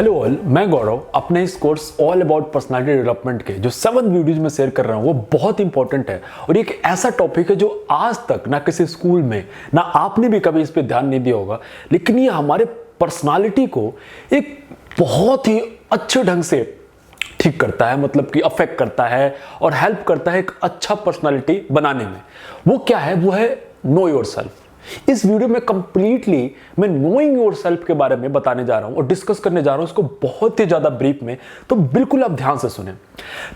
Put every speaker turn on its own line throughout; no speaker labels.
Hello all, मैं गौरव अपने इस course all about personality development के जो 7 वीडियोज में शेयर कर रहा हूँ वो बहुत इंपॉर्टेंट है और एक ऐसा टॉपिक है जो आज तक ना किसी स्कूल में ना आपने भी कभी इस पे ध्यान नहीं दिया होगा, लेकिन ये हमारे पर्सनालिटी को एक बहुत ही अच्छे ढंग से ठीक करता है, मतलब कि अफेक्ट करता है और हेल्प करता है एक अच्छा पर्सनालिटी बनाने में। वो क्या है? वो है नो योरसेल्फ। इस वीडियो में कंप्लीटली मैं नोइंग योरसेल्फ के बारे में बताने जा रहा हूं और डिस्कस करने जा रहा हूं इसको बहुत ही ज्यादा ब्रीफ में, तो बिल्कुल आप ध्यान से सुने।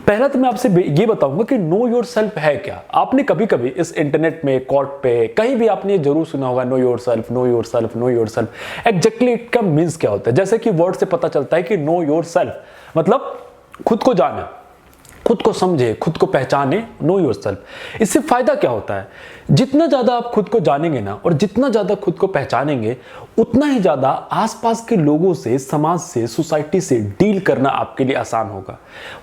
पहला तो मैं आपसे ये बताऊंगा कि नो योरसेल्फ है क्या। आपने कभी कभी इस इंटरनेट में, कोर्ट पे, कहीं भी आपने जरूर सुना होगा no yourself, no yourself, no yourself. Exactly इसका मीन्स क्या होता है? जैसे कि वर्ड से पता चलता है कि नो योरसेल्फ मतलब खुद को जाना, खुद को समझे, खुद को पहचाने, नो योरसेल्फ। इससे फायदा क्या होता है? जितना ज्यादा आप खुद को जानेंगे ना और जितना ज्यादा खुद को पहचानेंगे, उतना ही ज्यादा आसपास के लोगों से, समाज से, सोसाइटी से डील करना आपके लिए आसान होगा।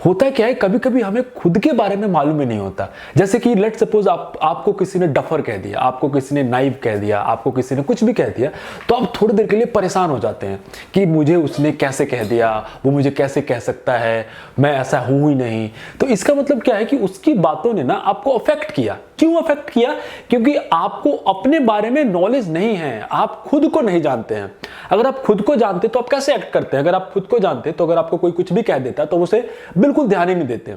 होता है क्या है, कभी कभी हमें खुद के बारे में मालूम ही नहीं होता। जैसे कि लेट सपोज आपको किसी ने डफर कह दिया, आपको किसी ने नाइव कह दिया, आपको किसी ने कुछ भी कह दिया, तो आप थोड़ी देर के लिए परेशान हो जाते हैं कि मुझे उसने कैसे कह दिया, वो मुझे कैसे कह सकता है, मैं ऐसा हूं ही नहीं। तो इसका मतलब क्या है कि उसकी बातों ने ना आपको अफेक्ट किया। क्यों अफेक्ट किया? क्योंकि आपको अपने बारे में नॉलेज नहीं है, आप खुद को नहीं जानते हैं। अगर आप खुद को जानते तो आप कैसे एक्ट करते हैं? अगर आप खुद को जानते तो अगर आपको कोई कुछ भी कह देता तो उसे बिल्कुल ध्यान ही नहीं देते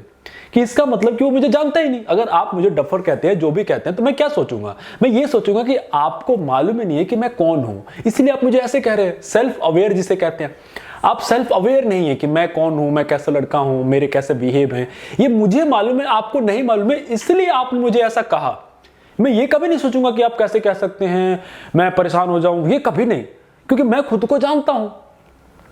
कि इसका मतलब कि वो मुझे जानता ही नहीं। अगर आप मुझे डफर कहते हैं, जो भी कहते हैं, तो मैं क्या सोचूंगा? मैं ये सोचूंगा कि आपको मालूम ही नहीं है कि मैं कौन हूं, इसलिए आप मुझे ऐसे कह रहे हैं। सेल्फ अवेयर जिसे कहते हैं, आप सेल्फ अवेयर नहीं है कि मैं कौन हूं, मैं कैसा लड़का हूं, मेरे कैसे बिहेव हैं। ये मुझे मालूम है, आपको नहीं मालूम है, इसलिए आपने मुझे ऐसा कहा। मैं ये कभी नहीं सोचूंगा कि आप कैसे कह सकते हैं, मैं परेशान हो जाऊं, ये कभी नहीं, क्योंकि मैं खुद को जानता हूं।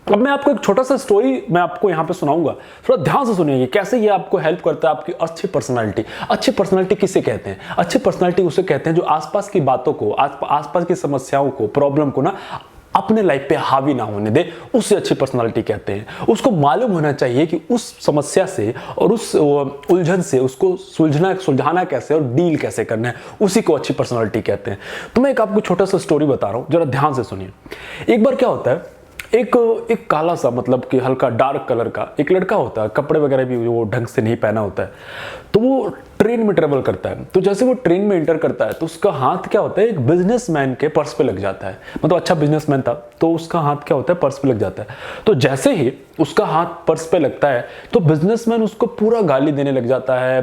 अब मैं आपको एक छोटा सा स्टोरी मैं आपको यहां पे सुनाऊंगा, थोड़ा ध्यान से सुनिए कैसे ये आपको हेल्प करता है आपकी अच्छी पर्सनालिटी। अच्छी पर्सनालिटी किसे कहते हैं? अच्छी पर्सनालिटी उसे कहते हैं जो आसपास की बातों को, आसपास की समस्याओं को, प्रॉब्लम को ना अपने लाइफ पे हावी ना होने दे, उससे अच्छी पर्सनालिटी कहते हैं। उसको मालूम होना चाहिए कि उस समस्या से और उस उलझन से उसको सुलझाना कैसे और डील कैसे करना है, उसी को अच्छी पर्सनालिटी कहते हैं। तो मैं एक आपको छोटा सा स्टोरी बता रहा हूं, जरा ध्यान से सुनिए। एक बार क्या होता है, एक काला सा, मतलब कि हल्का डार्क कलर का एक लड़का होता है, कपड़े वगैरह भी वो ढंग से नहीं पहना होता है, तो वो ट्रेन में ट्रेवल करता है। तो जैसे वो ट्रेन में एंटर करता है तो उसका हाथ क्या होता है, एक बिजनेसमैन के पर्स पे लग जाता है। मतलब अच्छा बिजनेसमैन था, तो उसका हाथ क्या होता है, पर्स पे लग जाता है। तो जैसे ही उसका हाथ पर्स पे लगता है तो बिजनेसमैन उसको पूरा गाली देने लग जाता है,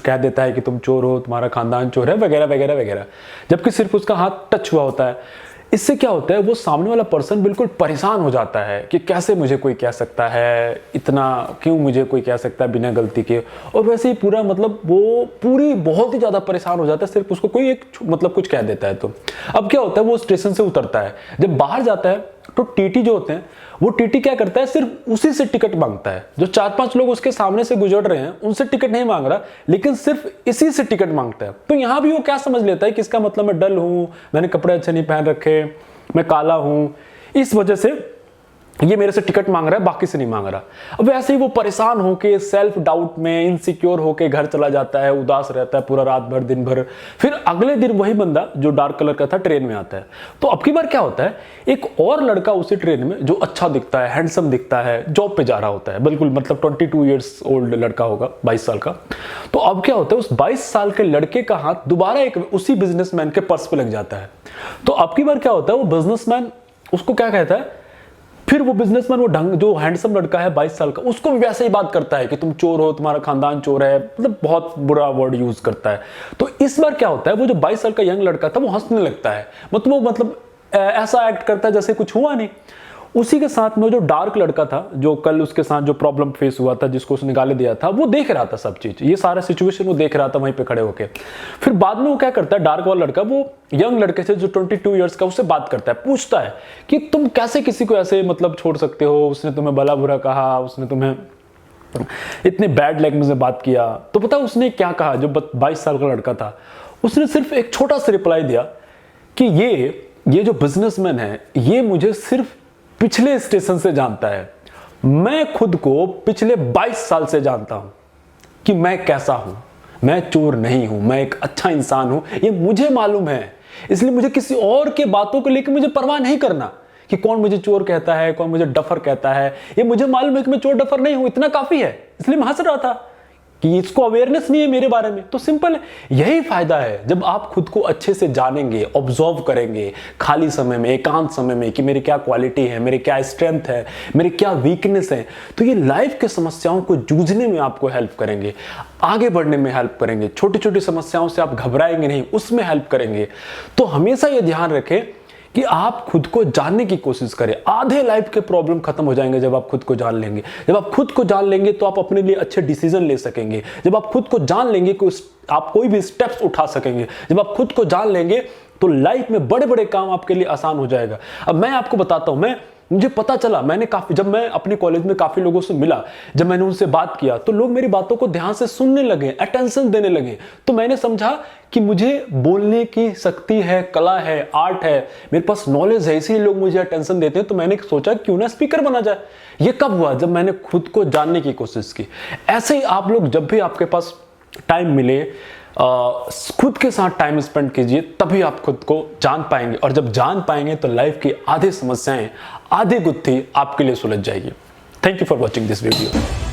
कह देता है कि तुम चोर हो, तुम्हारा खानदान चोर है, वगैरह वगैरह वगैरह, जबकि सिर्फ उसका हाथ टच हुआ होता है। इससे क्या होता है, वो सामने वाला पर्सन बिल्कुल परेशान हो जाता है कि कैसे मुझे कोई कह सकता है, इतना क्यों मुझे कोई कह सकता है बिना गलती के। और वैसे ही पूरा, मतलब वो पूरी बहुत ही ज्यादा परेशान हो जाता है, सिर्फ उसको कोई एक मतलब कुछ कह देता है। तो अब क्या होता है, वो स्टेशन से उतरता है, जब बाहर जाता है तो टीटी जो होते हैं, वो टीटी क्या करता है, सिर्फ उसी से टिकट मांगता है। जो 4-5 लोग उसके सामने से गुजर रहे हैं उनसे टिकट नहीं मांग रहा, लेकिन सिर्फ इसी से टिकट मांगता है। तो यहां भी वो क्या समझ लेता है कि इसका मतलब मैं डल हूं, मैंने कपड़े अच्छे नहीं पहन रखे, मैं काला हूं, इस वजह से ये मेरे से टिकट मांग रहा है, बाकी से नहीं मांग रहा। अब वैसे ही वो परेशान होके, सेल्फ डाउट में, इनसिक्योर होके घर चला जाता है, उदास रहता है पूरा रात भर, दिन भर। फिर अगले दिन वही बंदा जो डार्क कलर का था ट्रेन में आता है। तो अब की बार क्या होता है, एक और लड़का उसी ट्रेन में जो अच्छा दिखता है, हैंडसम दिखता है, जॉब पे जा रहा होता है, बिल्कुल मतलब 22 ईयर्स ओल्ड लड़का होगा, 22 साल का। तो अब क्या होता है, उस 22 साल के लड़के का हाथ दोबारा एक उसी बिजनेसमैन के पर्स पे लग जाता है। तो अब की बार क्या होता है, वो बिजनेसमैन उसको क्या कहता है, फिर वो बिजनेसमैन, वो ढंग जो हैंडसम लड़का है 22 साल का, उसको भी वैसे ही बात करता है कि तुम चोर हो, तुम्हारा खानदान चोर है, मतलब बहुत बुरा वर्ड यूज करता है। तो इस बार क्या होता है, वो जो 22 साल का यंग लड़का था वो हंसने लगता है, मतलब ऐसा एक्ट करता है जैसे कुछ हुआ नहीं। उसी के साथ में जो डार्क लड़का था, जो कल उसके साथ जो प्रॉब्लम फेस हुआ था, जिसको उसने गाली दिया था, वो देख रहा था सब चीज, ये सारा सिचुएशन वो देख रहा था वहीं पे खड़े होके। फिर बाद में वो क्या करता है, डार्क वाला लड़का वो यंग लड़के से जो 22 ईयर्स का, उससे बात करता है, पूछता है कि तुम कैसे किसी को ऐसे मतलब छोड़ सकते हो, उसने तुम्हें भला बुरा कहा, उसने तुम्हें इतने बैड लैंग्वेज में बात किया। तो पता है उसने क्या कहा, जो 22 साल का लड़का था, उसने सिर्फ एक छोटा सा रिप्लाई दिया कि ये जो बिजनेसमैन है, ये मुझे सिर्फ पिछले स्टेशन से जानता है, मैं खुद को पिछले 22 साल से जानता हूं कि मैं कैसा हूं, मैं चोर नहीं हूं, मैं एक अच्छा इंसान हूं, ये मुझे मालूम है। इसलिए मुझे किसी और के बातों को लेकर मुझे परवाह नहीं करना कि कौन मुझे चोर कहता है, कौन मुझे डफर कहता है। ये मुझे मालूम है कि मैं चोर डफर नहीं हूं, इतना काफी है। इसलिए मैं हंस रहा था कि इसको अवेयरनेस नहीं है मेरे बारे में। तो सिंपल है, यही फायदा है जब आप खुद को अच्छे से जानेंगे, ऑब्जर्व करेंगे खाली समय में, एकांत समय में, कि मेरी क्या क्वालिटी है, मेरे क्या स्ट्रेंथ है, मेरे क्या वीकनेस है। तो ये लाइफ के समस्याओं को जूझने में आपको हेल्प करेंगे, आगे बढ़ने में हेल्प करेंगे। छोटी छोटी समस्याओं से आप घबराएंगे नहीं, उसमें हेल्प करेंगे। तो हमेशा ये ध्यान रखें कि आप खुद को जानने की कोशिश करें। आधे लाइफ के प्रॉब्लम खत्म हो जाएंगे जब आप खुद को जान लेंगे। जब आप खुद को जान लेंगे तो आप अपने लिए अच्छे डिसीजन ले सकेंगे। जब आप खुद को जान लेंगे कि आप कोई भी स्टेप्स उठा सकेंगे। जब आप खुद को जान लेंगे तो लाइफ में बड़े बड़े काम आपके लिए आसान हो जाएगा। अब मैं आपको बताता हूं, मुझे पता चला, जब मैं अपने कॉलेज में काफी लोगों से मिला, जब मैंने उनसे बात किया तो लोग मेरी बातों को ध्यान से सुनने लगे, अटेंशन देने लगे। तो मैंने समझा कि मुझे बोलने की शक्ति है, कला है, आर्ट है, मेरे पास नॉलेज है, इसीलिए लोग मुझे अटेंशन देते हैं। तो मैंने सोचा क्यों ना स्पीकर बना जाए। ये कब हुआ? जब मैंने खुद को जानने की कोशिश की। ऐसे ही आप लोग जब भी आपके पास टाइम मिले, खुद के साथ टाइम स्पेंड कीजिए, तभी आप खुद को जान पाएंगे। और जब जान पाएंगे तो लाइफ की आधी समस्याएं, आधी गुत्थी आपके लिए सुलझ जाएगी। Thank you for watching this video.